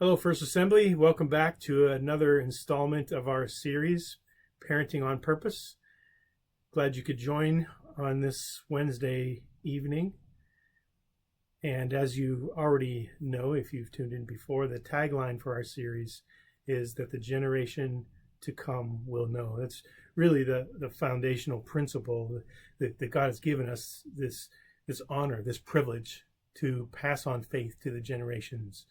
Hello, First Assembly. Welcome back to another installment of our series, Parenting on Purpose. Glad you could join on this Wednesday evening. And as you already know, if you've tuned in before, the tagline for our series is that the generation to come will know. That's really the foundational principle that God has given us, this honor, this privilege to pass on faith to the generations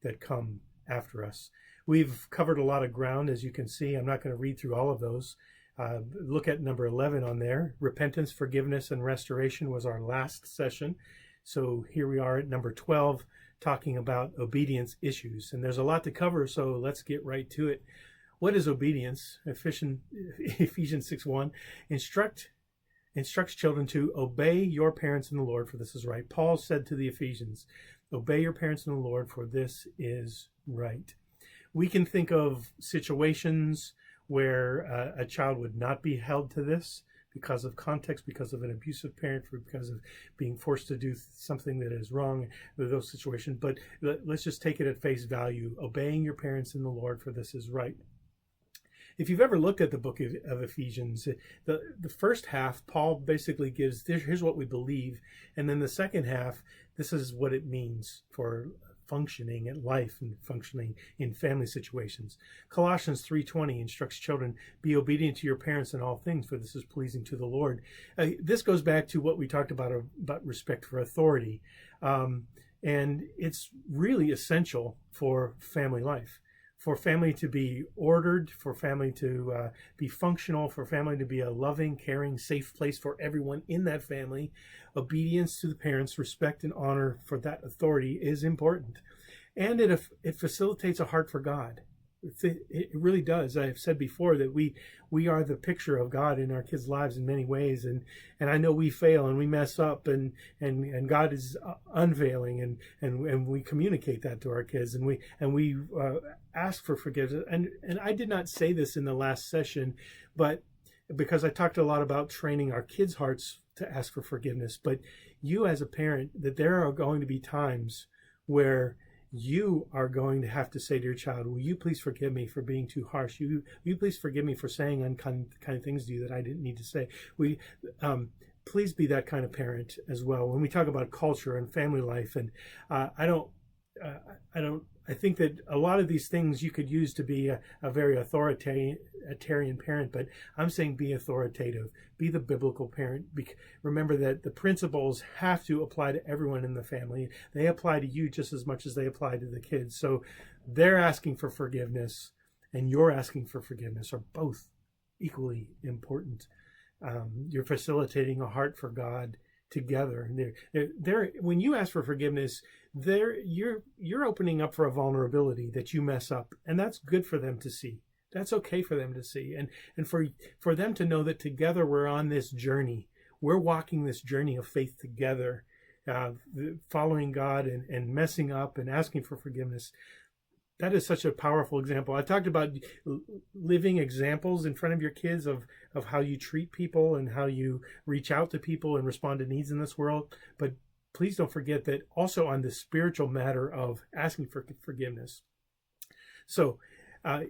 that come after us. We've covered a lot of ground, as you can see. I'm not going to read through all of those. Look at number 11 on there. Repentance, forgiveness, and restoration was our last session. So here we are at number 12, talking about obedience issues. And there's a lot to cover, so let's get right to it. What is obedience? Ephesians 6:1. Instructs children to obey your parents in the Lord, for this is right. Paul said to the Ephesians, obey your parents in the Lord, for this is right. We can think of situations where a child would not be held to this because of context, because of an abusive parent, because of being forced to do something that is wrong in those situations. But let's just take it at face value. Obeying your parents in the Lord, for this is right. If you've ever looked at the book of Ephesians, the first half, Paul basically gives, here's what we believe. And then the second half, this is what it means for functioning in life and functioning in family situations. Colossians 3:20 instructs children, be obedient to your parents in all things, for this is pleasing to the Lord. This goes back to what we talked about respect for authority. And it's really essential for family life. For family to be ordered, for family to be functional, for family to be a loving, caring, safe place for everyone in that family, obedience to the parents, respect and honor for that authority is important. And it facilitates a heart for God. It really does. I've said before that we are the picture of God in our kids' lives in many ways, and I know we fail and we mess up, and God is unveiling, and we communicate that to our kids, and we ask for forgiveness. And I did not say this in the last session, but because I talked a lot about training our kids' hearts to ask for forgiveness, but you as a parent, that there are going to be times where you are going to have to say to your child, will you please forgive me for being too harsh? Will you please forgive me for saying unkind things to you that I didn't need to say? Please be that kind of parent as well. When we talk about culture and family life, and I think that a lot of these things you could use to be a very authoritarian parent, but I'm saying be authoritative, be the biblical parent. Remember that the principles have to apply to everyone in the family. They apply to you just as much as they apply to the kids. So they're asking for forgiveness and you're asking for forgiveness are both equally important. You're facilitating a heart for God together. When you ask for forgiveness, you're opening up for a vulnerability that you mess up, and that's good for them to see. That's okay for them to see, and for them to know that together we're on this journey. We're walking this journey of faith together, following God and messing up and asking for forgiveness. That is such a powerful example. I talked about living examples in front of your kids of how you treat people and how you reach out to people and respond to needs in this world. But please don't forget that also on the spiritual matter of asking for forgiveness. So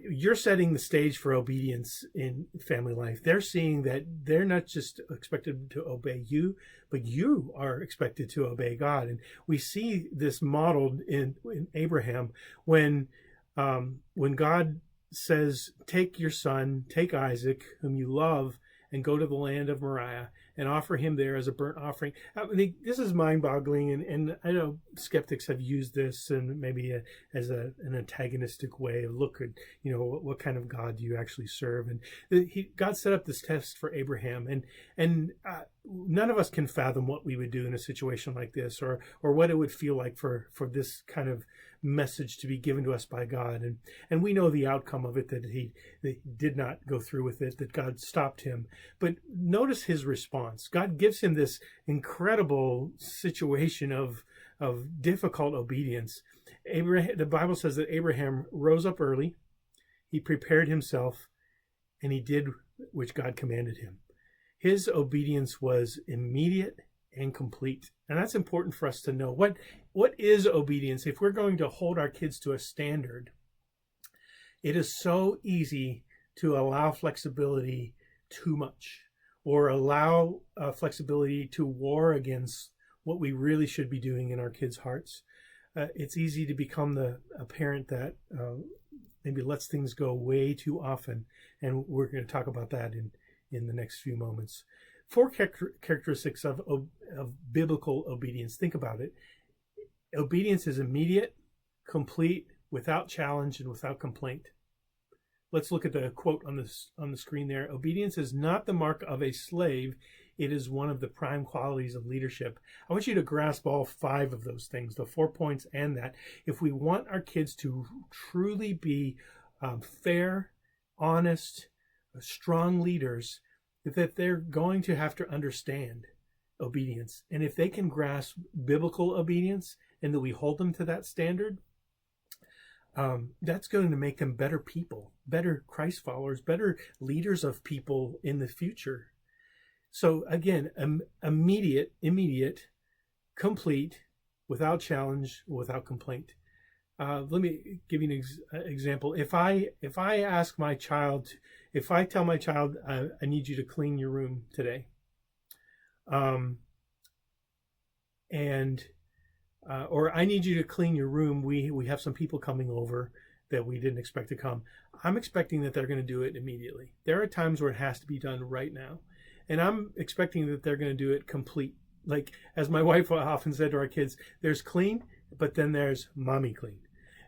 you're setting the stage for obedience in family life. They're seeing that they're not just expected to obey you, but you are expected to obey God. And we see this modeled in Abraham when God says, take your son, take Isaac, whom you love, and go to the land of Moriah and offer him there as a burnt offering. I mean, this is mind-boggling, and I know skeptics have used this and maybe as an antagonistic way of look at, what kind of God do you actually serve? And God set up this test for Abraham, and none of us can fathom what we would do in a situation like this, or what it would feel like for this kind of message to be given to us by God. And we know the outcome of it, that he did not go through with it, that God stopped him. But notice his response. God gives him this incredible situation of difficult obedience. The Bible says that Abraham rose up early, he prepared himself, and he did which God commanded him. His obedience was immediate and complete. And that's important for us to know. What is obedience? If we're going to hold our kids to a standard, it is so easy to allow flexibility too much, or allow flexibility to war against what we really should be doing in our kids' hearts. It's easy to become a parent that maybe lets things go way too often, and we're going to talk about that in the next few moments. 4 characteristics of biblical obedience. Think about it. Obedience is immediate, complete, without challenge, and without complaint. Let's look at the quote on the screen there. Obedience is not the mark of a slave. It is one of the prime qualities of leadership. I want you to grasp all 5 of those things, the 4 points and that. If we want our kids to truly be fair, honest, strong leaders, that they're going to have to understand obedience. And if they can grasp biblical obedience and that we hold them to that standard, that's going to make them better people, better Christ followers, better leaders of people in the future. So again, immediate, complete, without challenge, without complaint. Let me give you an example. If I ask my child, if I tell my child, I need you to clean your room today, or I need you to clean your room. We have some people coming over that we didn't expect to come. I'm expecting that they're going to do it immediately. There are times where it has to be done right now. And I'm expecting that they're going to do it complete. Like, as my wife often said to our kids, there's clean, but then there's mommy clean.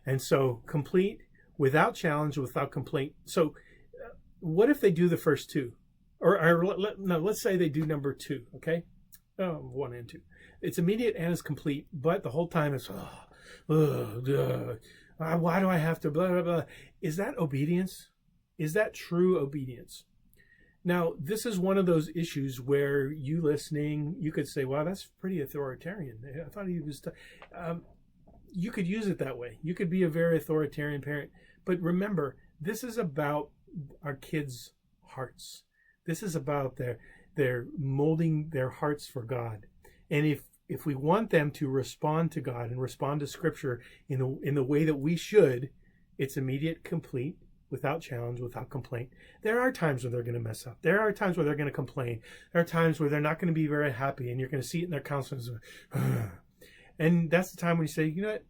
And so complete, without challenge, without complaint. So what if they do the first 2? Let's say they do number 2, okay? 1 and 2. It's immediate and it's complete, but the whole time it's, why do I have to, blah, blah, blah. Is that obedience? Is that true obedience? Now, this is one of those issues where you listening, you could say, wow, that's pretty authoritarian. I thought he was... you could use it that way. You could be a very authoritarian parent. But remember, this is about our kids' hearts. This is about their molding their hearts for God. And if we want them to respond to God and respond to Scripture in the way that we should, it's immediate, complete, without challenge, without complaint. There are times when they're going to mess up. There are times where they're going to complain. There are times where they're not going to be very happy, and you're going to see it in their countenance. And that's the time when you say, you know what,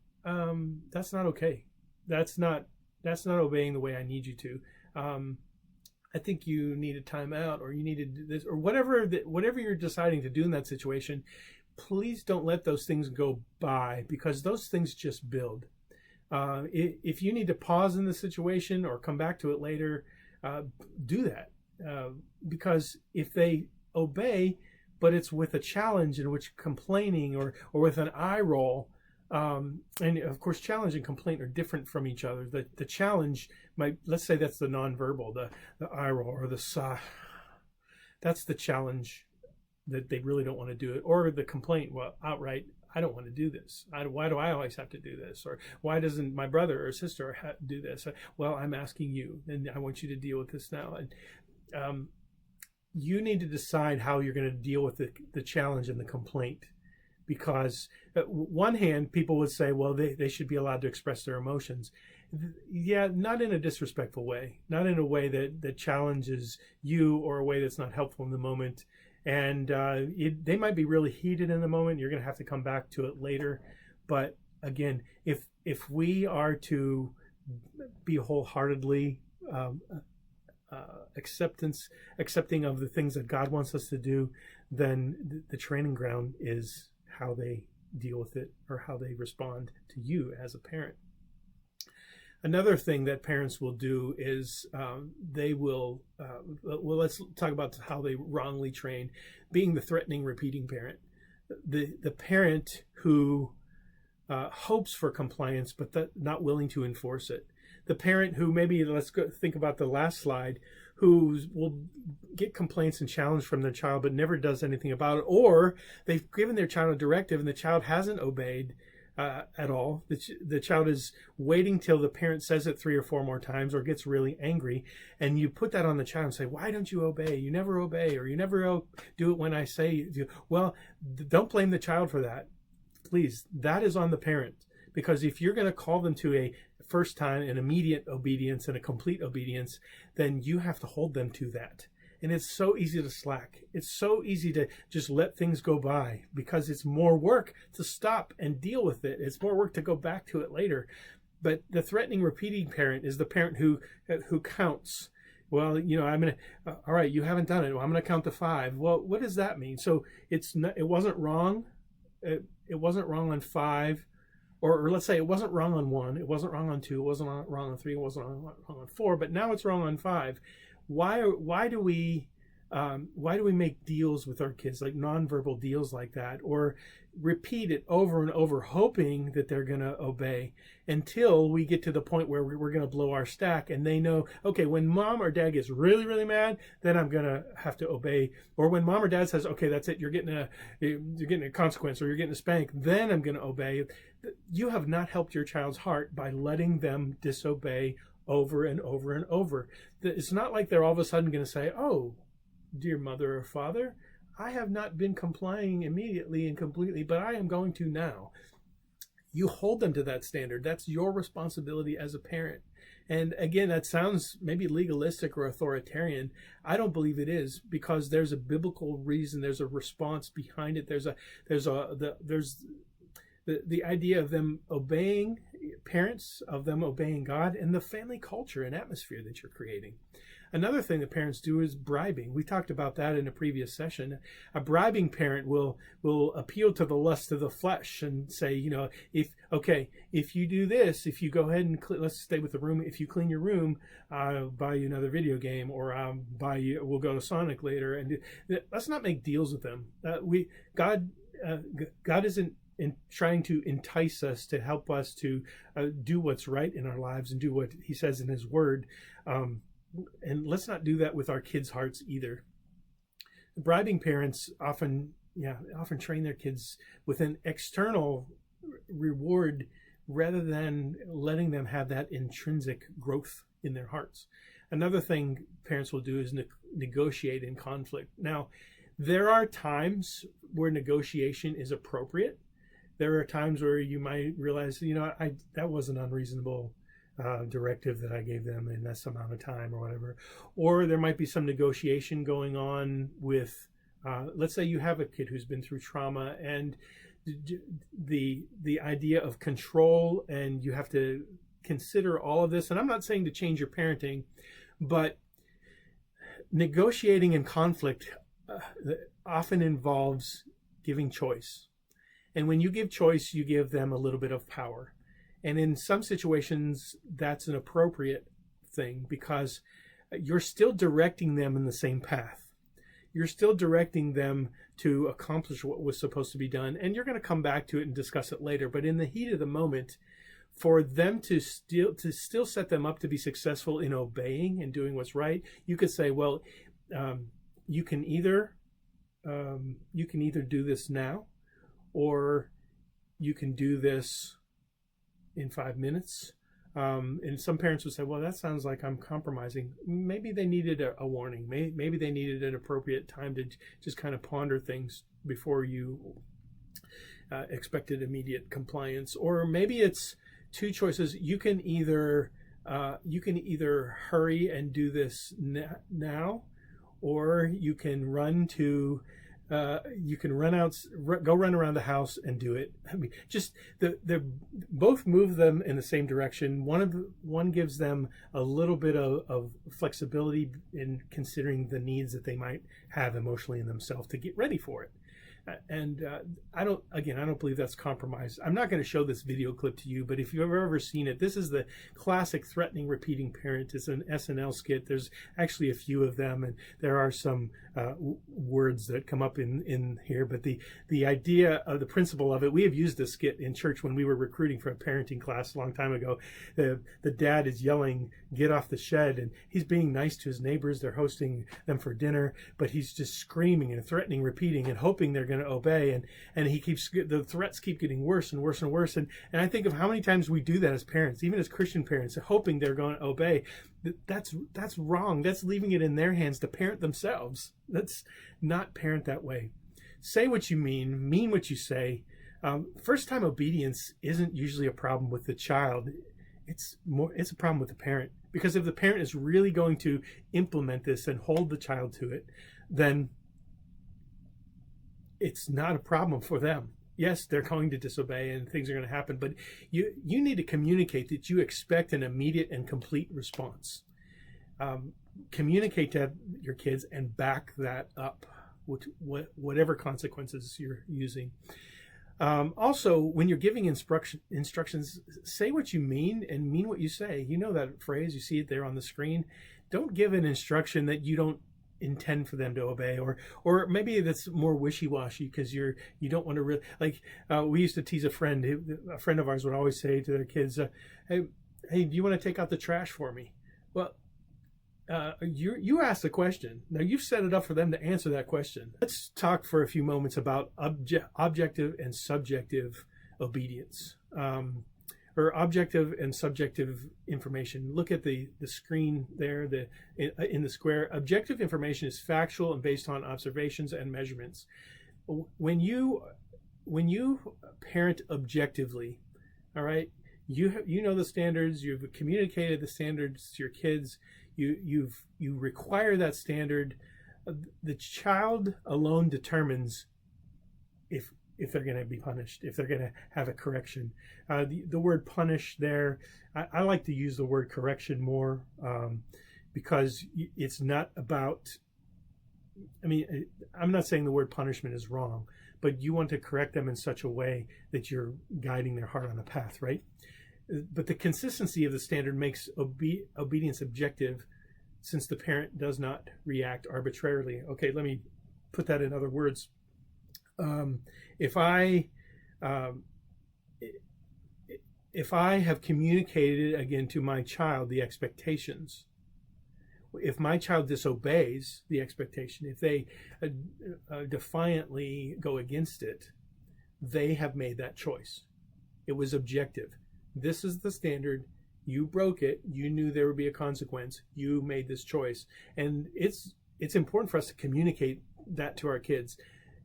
that's not okay. That's not obeying the way I need you to. I think you need a timeout, or you need to do this, or whatever you're deciding to do in that situation. Please don't let those things go by, because those things just build. If you need to pause in the situation or come back to it later, do that. Because if they obey, but it's with a challenge in which complaining or with an eye roll, and of course challenge and complaint are different from each other. The challenge might, let's say that's the nonverbal, the eye roll or the sigh. That's the challenge that they really don't want to do it. Or the complaint, well, outright, I don't want to do this. Why do I always have to do this? Or why doesn't my brother or sister do this? Well, I'm asking you, and I want you to deal with this now. And you need to decide how you're going to deal with the challenge and the complaint. Because on one hand, people would say, well, they should be allowed to express their emotions. Yeah, not in a disrespectful way. Not in a way that challenges you, or a way that's not helpful in the moment. And they might be really heated in the moment. You're going to have to come back to it later. But again, if we are to be wholeheartedly accepting of the things that God wants us to do, then the training ground is how they deal with it, or how they respond to you as a parent. Another thing that parents will do is they will, let's talk about how they wrongly train, being the threatening, repeating parent. The parent who hopes for compliance, but not willing to enforce it. The parent who maybe, let's think about the last slide, who will get complaints and challenge from their child, but never does anything about it. Or they've given their child a directive and the child hasn't obeyed, at all. The child is waiting till the parent says it 3 or 4 more times or gets really angry, and you put that on the child and say, why don't you obey? You never obey, or you never do it when I say do. Well, don't blame the child for that. Please, that is on the parent. Because if you're going to call them to a first time, an immediate obedience and a complete obedience, then you have to hold them to that. And it's so easy to slack. It's so easy to just let things go by because it's more work to stop and deal with it. It's more work to go back to it later. But the threatening, repeating parent is the parent who counts. Well, you know, I'm going to, all right, you haven't done it. Well, I'm going to count to 5. Well, what does that mean? So it wasn't wrong. It wasn't wrong on 5. Or let's say it wasn't wrong on 1, it wasn't wrong on 2, it wasn't wrong on 3, it wasn't wrong on 4, but now it's wrong on 5. Why do we make deals with our kids, like nonverbal deals like that, or repeat it over and over, hoping that they're going to obey until we get to the point where we're going to blow our stack, and they know, okay, when mom or dad gets really, really mad, then I'm going to have to obey. Or when mom or dad says, okay, that's it, you're getting a consequence, or you're getting a spank, then I'm going to obey. You have not helped your child's heart by letting them disobey over and over and over. It's not like they're all of a sudden going to say, oh, dear mother or father, I have not been complying immediately and completely, but I am going to now. You hold them to that standard. That's your responsibility as a parent. And again, that sounds maybe legalistic or authoritarian. I don't believe it is, because there's a biblical reason. There's a response behind it. There's the idea of them obeying parents, of them obeying God, and the family culture and atmosphere that you're creating. Another thing that parents do is bribing. We talked about that in a previous session. A bribing parent will appeal to the lust of the flesh and say, you know, if you do this, if you go ahead and let's stay with the room. If you clean your room, I'll buy you another video game, or we'll go to Sonic later. And let's not make deals with them. God isn't trying to entice us to help us to do what's right in our lives and do what He says in His Word. And let's not do that with our kids' hearts either. Bribing parents often train their kids with an external reward rather than letting them have that intrinsic growth in their hearts. Another thing parents will do is negotiate in conflict. Now, there are times where negotiation is appropriate. There are times where you might realize, you know, that was an unreasonable directive that I gave them in this amount of time or whatever. Or there might be some negotiation going on with, let's say you have a kid who's been through trauma, and the idea of control, and you have to consider all of this. And I'm not saying to change your parenting, but negotiating in conflict often involves giving choice. And when you give choice, you give them a little bit of power. And in some situations, that's an appropriate thing, because you're still directing them in the same path. You're still directing them to accomplish what was supposed to be done. And you're going to come back to it and discuss it later. But in the heat of the moment, for them to still set them up to be successful in obeying and doing what's right, you could say, well, you can either do this now, or you can do this in 5 minutes. And some parents would say, well, that sounds like I'm compromising. Maybe they needed a warning. Maybe they needed an appropriate time to just kind of ponder things before you expected immediate compliance. Or maybe it's two choices. You can either hurry and do this now, or you can run around the house and do it. I mean, just they both move them in the same direction. One gives them a little bit of flexibility in considering the needs that they might have emotionally in themselves to get ready for it. And I don't believe that's compromise. I'm not going to show this video clip to you, but if you've ever seen it, this is the classic threatening, repeating parent. It's an SNL skit. There's actually a few of them, and there are some words that come up in here. But the idea of the principle of it, we have used this skit in church when we were recruiting for a parenting class a long time ago. The dad is yelling, "Get off the shed," and he's being nice to his neighbors. They're hosting them for dinner, but he's just screaming and threatening, repeating, and hoping they're going going to obey. And the threats keep getting worse and worse and worse. And I think of how many times we do that as parents, even as Christian parents, hoping they're going to obey. That's wrong. That's leaving it in their hands to parent themselves. Let's not parent that way. Say what you mean what you say. First time obedience isn't usually a problem with the child. It's a problem with the parent, because if the parent is really going to implement this and hold the child to it, then it's not a problem for them. Yes, they're going to disobey and things are going to happen, but you need to communicate that you expect an immediate and complete response. Communicate to your kids and back that up with whatever consequences you're using. Also, when you're giving instructions, say what you mean and mean what you say. You know that phrase, you see it there on the screen. Don't give an instruction that you don't intend for them to obey, or maybe that's more wishy-washy because you don't want to really, like, we used to tease a friend of ours would always say to their kids, hey, do you want to take out the trash for me? Well, you asked the question. Now you've set it up for them to answer that question. Let's talk for a few moments about objective and subjective obedience, or objective and subjective information. Look at the screen there, in the square. Objective information is factual and based on observations and measurements. When you parent objectively, all right, you know the standards. You've communicated the standards to your kids. You require that standard. The child alone determines if they're going to be punished, if they're going to have a correction. The word punish there, I like to use the word correction more, because it's not about, I'm not saying the word punishment is wrong, but you want to correct them in such a way that you're guiding their heart on the path, right? But the consistency of the standard makes obedience objective, since the parent does not react arbitrarily. Okay, let me put that in other words. If I have communicated again to my child the expectations, if my child disobeys the expectation, if they defiantly go against it, they have made that choice. It was objective. This is the standard. You broke it. You knew there would be a consequence. You made this choice. And it's important for us to communicate that to our kids.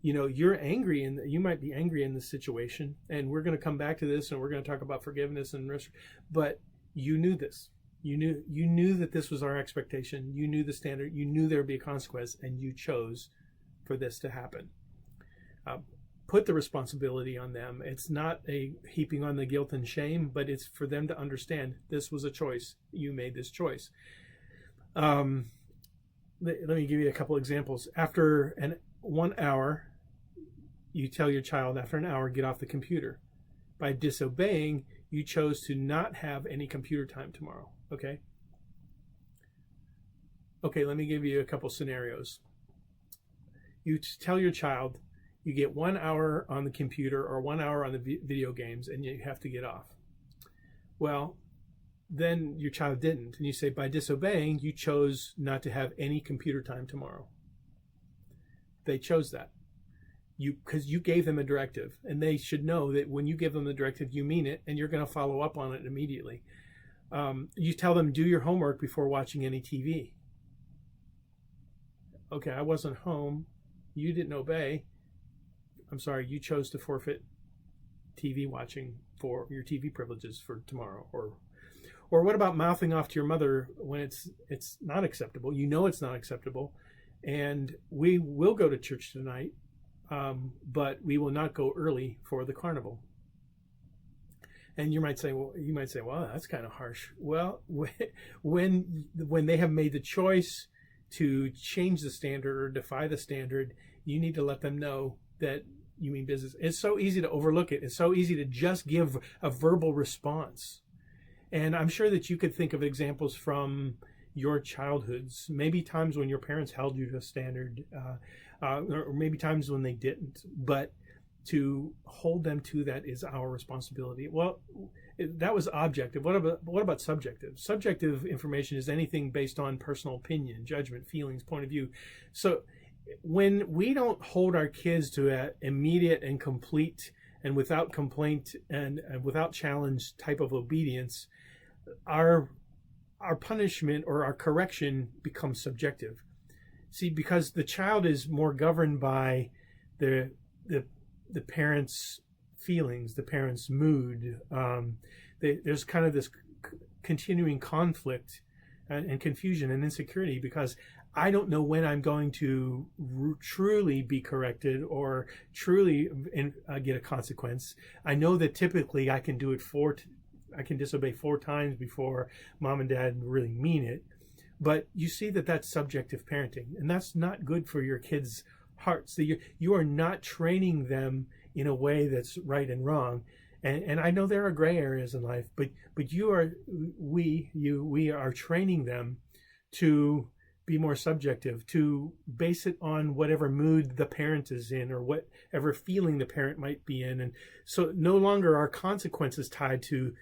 You know, you're angry, and you might be angry in this situation, and we're going to come back to this, and we're going to talk about forgiveness and rest, but you knew this. You knew that this was our expectation. You knew the standard. You knew there would be a consequence, and you chose for this to happen. Put the responsibility on them. It's not a heaping on the guilt and shame, but it's for them to understand this was a choice. You made this choice. Let me give you a couple examples. After 1 hour, you tell your child after an hour, get off the computer. By disobeying, you chose to not have any computer time tomorrow. Okay, let me give you a couple scenarios. You tell your child, you get 1 hour on the computer or 1 hour on the video games, and you have to get off. Well, then your child didn't. And you say, by disobeying, you chose not to have any computer time tomorrow. They chose that. Because you gave them a directive. And they should know that when you give them the directive, you mean it, and you're going to follow up on it immediately. You tell them, do your homework before watching any TV. Okay, I wasn't home. You didn't obey. I'm sorry, you chose to forfeit TV watching for your TV privileges for tomorrow. Or what about mouthing off to your mother when it's not acceptable? You know it's not acceptable, and we will go to church tonight, but we will not go early for the carnival. And you might say, well, that's kind of harsh. Well, when they have made the choice to change the standard or defy the standard, you need to let them know that you mean business. It's so easy to overlook it. It's so easy to just give a verbal response. And I'm sure that you could think of examples from your childhoods, maybe times when your parents held you to a standard, or maybe times when they didn't. But to hold them to that is our responsibility. Well, that was objective. What about subjective? Subjective information is anything based on personal opinion, judgment, feelings, point of view. So when we don't hold our kids to an immediate and complete and without complaint and without challenge type of obedience, our punishment or our correction becomes subjective. See, because the child is more governed by the parent's feelings, the parent's mood. There's kind of this continuing conflict and confusion and insecurity because I don't know when I'm going to truly be corrected or truly get a consequence. I know that typically I can do it I can disobey 4 times before mom and dad really mean it. But you see that that's subjective parenting, and that's not good for your kids' hearts. So you are not training them in a way that's right and wrong. And I know there are gray areas in life, but we are training them to be more subjective, to base it on whatever mood the parent is in or whatever feeling the parent might be in. And so no longer are consequences tied to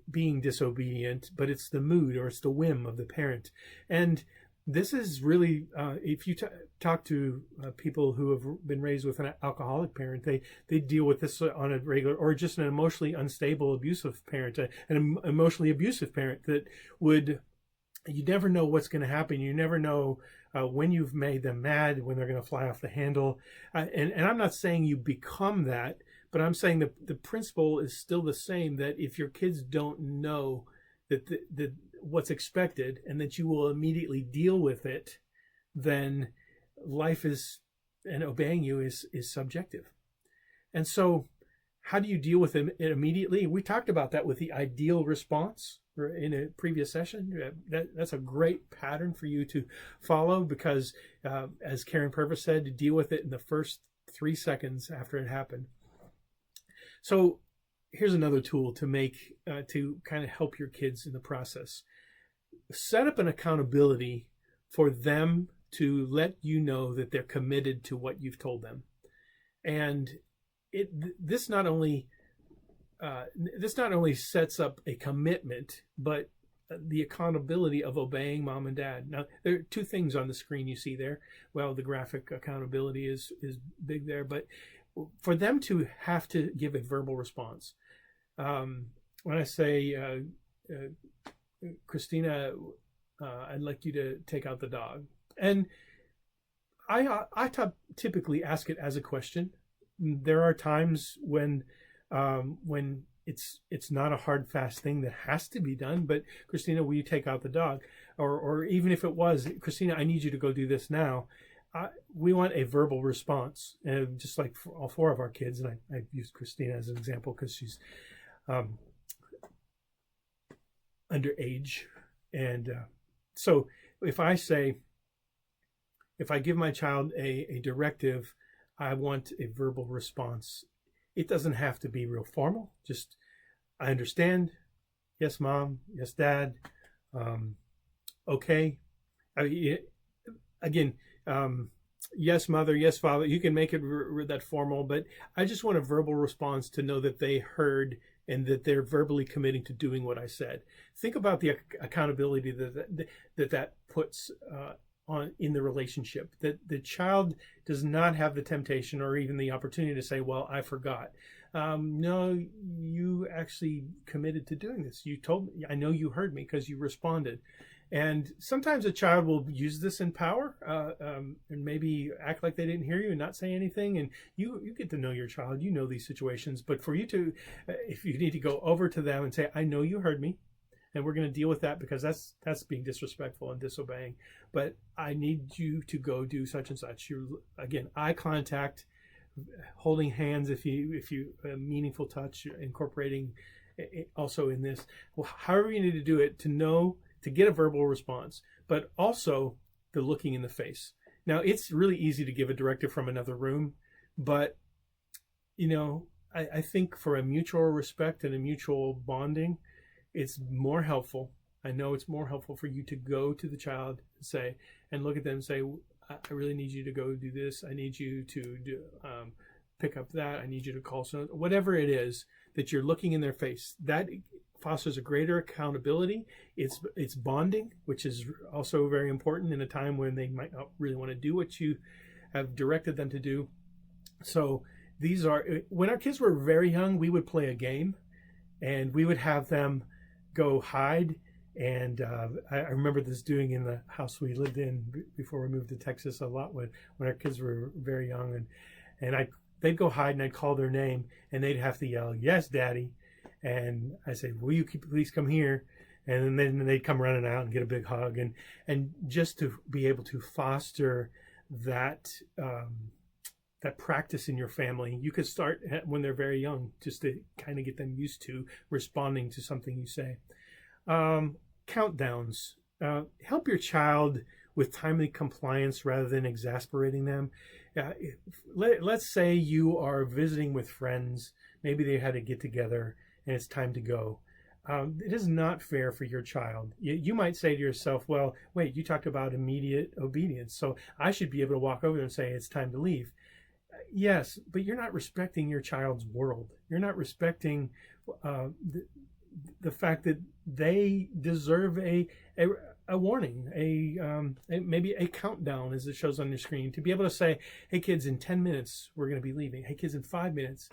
being disobedient, but it's the mood or it's the whim of the parent. And this is really, if you talk to people who have been raised with an alcoholic parent, they deal with this on a regular, or just an emotionally unstable, abusive parent, an emotionally abusive parent that would, you never know what's going to happen. You never know when you've made them mad, when they're going to fly off the handle. And I'm not saying you become that, but I'm saying that the principle is still the same, that if your kids don't know that what's expected and that you will immediately deal with it, then life is, and obeying you is subjective. And so how do you deal with it immediately? We talked about that with the ideal response in a previous session. That's a great pattern for you to follow because, as Karen Purvis said, to deal with it in the first 3 seconds after it happened. So here's another tool to kind of help your kids in the process. Set up an accountability for them to let you know that they're committed to what you've told them. And this not only sets up a commitment, but the accountability of obeying mom and dad. Now, there are 2 things on the screen you see there. Well, the graphic accountability is big there, but for them to have to give a verbal response. When I say, Christina, I'd like you to take out the dog. And I typically ask it as a question. There are times when it's not a hard, fast thing that has to be done, but Christina, will you take out the dog? Or even if it was, Christina, I need you to go do this now. We want a verbal response, just like for all 4 of our kids. And I used Christina as an example because she's underage. And so if I give my child a directive, I want a verbal response. It doesn't have to be real formal. Just, I understand. Yes, mom. Yes, dad. Okay. Again, yes, mother, yes, father. You can make it that formal, but I just want a verbal response to know that they heard and that they're verbally committing to doing what I said. Think about the accountability that puts on in the relationship. That the child does not have the temptation or even the opportunity to say, "Well, I forgot." No, you actually committed to doing this. You told me. I know you heard me because you responded. And sometimes a child will use this in power and maybe act like they didn't hear you and not say anything. And you get to know your child. You know these situations. But for you to, if you need to go over to them and say, "I know you heard me, and we're going to deal with that because that's being disrespectful and disobeying. But I need you to go do such and such." Again, eye contact, holding hands if you meaningful touch, incorporating also in this. Well, however you need to do it to know, to get a verbal response, but also the looking in the face. Now, it's really easy to give a directive from another room, but, I think for a mutual respect and a mutual bonding, it's more helpful. I know it's more helpful for you to go to the child and look at them and say, "I really need you to go do this. I need you to pick up that. I need you to call someone," whatever it is that you're looking in their face. That fosters a greater accountability. It's bonding, which is also very important in a time when they might not really want to do what you have directed them to do. So these are, when our kids were very young, we would play a game, and we would have them go hide. And I remember this doing in the house we lived in before we moved to Texas a lot when our kids were very young. And they'd go hide, and I'd call their name, and they'd have to yell, "Yes, Daddy." And I say, "Will you please come here?" And then they'd come running out and get a big hug. And just to be able to foster that that practice in your family, you could start when they're very young, just to kind of get them used to responding to something you say. Countdowns. Help your child with timely compliance rather than exasperating them. Let's say you are visiting with friends. Maybe they had to get together and it's time to go. It is not fair for your child. You might say to yourself, well, wait, you talked about immediate obedience, so I should be able to walk over there and say it's time to leave. Yes, but you're not respecting your child's world. You're not respecting the fact that they deserve a warning, maybe a countdown, as it shows on your screen, to be able to say, "Hey kids, in 10 minutes we're going to be leaving. Hey kids, in 5 minutes."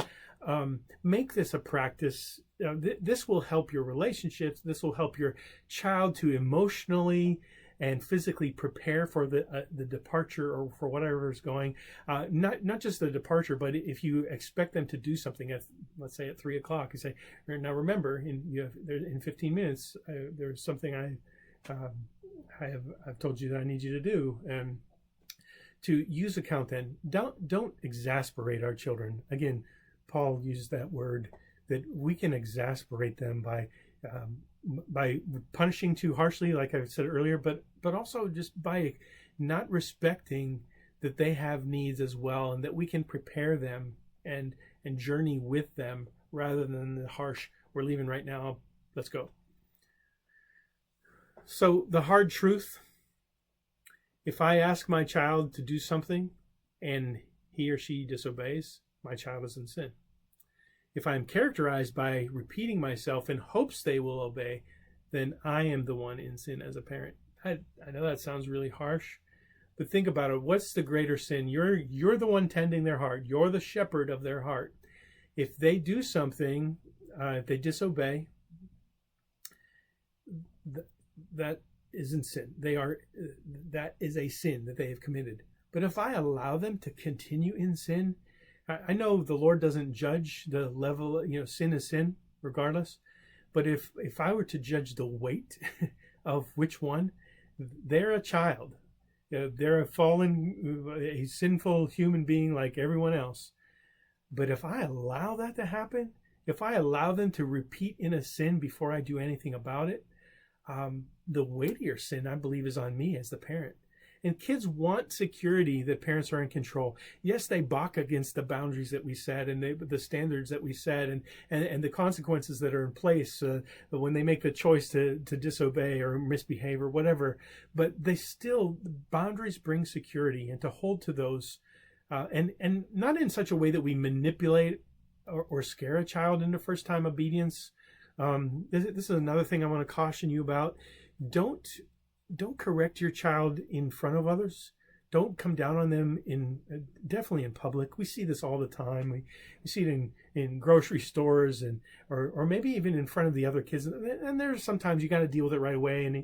Make this a practice. This will help your relationships. This will help your child to emotionally and physically prepare for the departure, or for whatever is going. Not just the departure, but if you expect them to do something at, let's say, at 3 o'clock, you say, "Now remember, in 15 minutes, there's something I've told you that I need you to do." And to use a count, then don't exasperate our children. Again, Paul used that word, that we can exasperate them by punishing too harshly, like I said earlier, but also just by not respecting that they have needs as well, and that we can prepare them and journey with them, rather than the harsh, "We're leaving right now, let's go." So the hard truth: if I ask my child to do something and he or she disobeys, my child is in sin. If I'm characterized by repeating myself in hopes they will obey, then I am the one in sin as a parent. I know that sounds really harsh, but think about it. What's the greater sin? You're the one tending their heart. You're the shepherd of their heart. If they do something, if they disobey, that isn't sin. That is a sin that they have committed. But if I allow them to continue in sin, I know the Lord doesn't judge the level, sin is sin regardless. But if I were to judge the weight of which one, they're a child. They're a sinful human being like everyone else. But if I allow that to happen, if I allow them to repeat in a sin before I do anything about it, the weightier sin, I believe, is on me as the parent. And kids want security that parents are in control. Yes, they balk against the boundaries that we set, and the standards that we set, and the consequences that are in place when they make the choice to disobey or misbehave or whatever. But boundaries bring security, and to hold to those, and not in such a way that we manipulate or scare a child into first-time obedience. This is another thing I want to caution you about. Don't correct your child in front of others. Don't come down on them definitely in public. We see this all the time. We see it in grocery stores or maybe even in front of the other kids. And there's sometimes you got to deal with it right away. And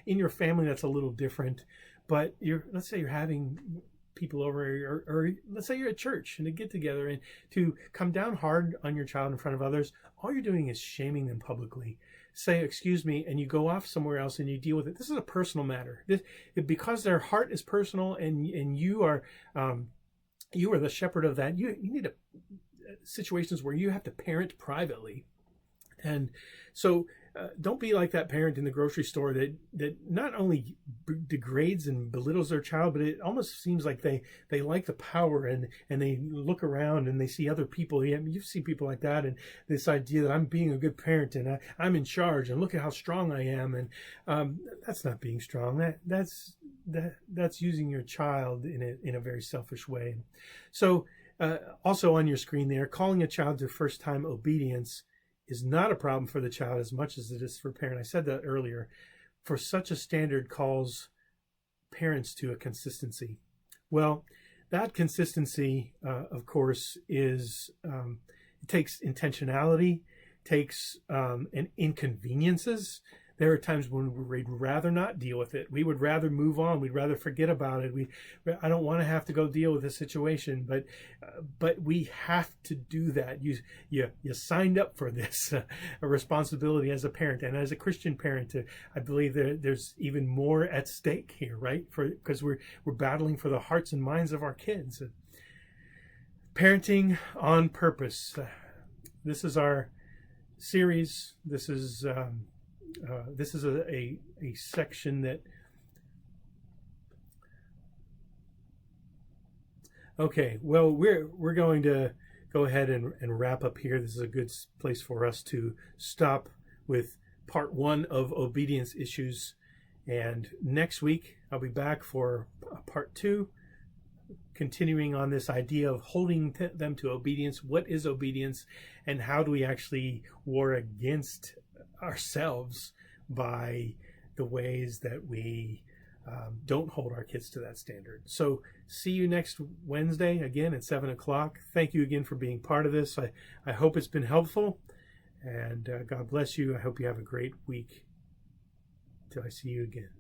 in your family, that's a little different. But let's say you're having people over, or let's say you're at church and to get together, and to come down hard on your child in front of others, all you're doing is shaming them publicly. Say, "Excuse me," and you go off somewhere else and you deal with it. This is a personal matter. Because their heart is personal, and you are the shepherd of that. You need situations where you have to parent privately. And so don't be like that parent in the grocery store that not only degrades and belittles their child, but it almost seems like they like the power, and they look around and they see other people. You've seen people like that, and this idea that I'm being a good parent and I'm in charge, and look at how strong I am. And that's not being strong. That's using your child in a very selfish way. So also on your screen there, calling a child to first-time obedience is not a problem for the child as much as it is for parent. I said that earlier. For such a standard calls parents to a consistency. Well, that consistency, of course, is it takes intentionality, takes and inconveniences. There are times when we'd rather not deal with it. We would rather move on. We'd rather forget about it. I don't want to have to go deal with the situation, but we have to do that. You signed up for this, a responsibility as a parent and as a Christian parent. I believe there's even more at stake here, right? Because we're battling for the hearts and minds of our kids. Parenting on purpose. This is our series. This is a section that, okay, well, we're going to go ahead and wrap up here. This is a good place for us to stop with part 1 of obedience issues, and next week I'll be back for part 2, continuing on this idea of holding them to obedience. What is obedience, and how do we actually war against ourselves by the ways that we don't hold our kids to that standard. So see you next Wednesday again at 7 o'clock. Thank you again for being part of this. I hope it's been helpful, and God bless you. I hope you have a great week till I see you again.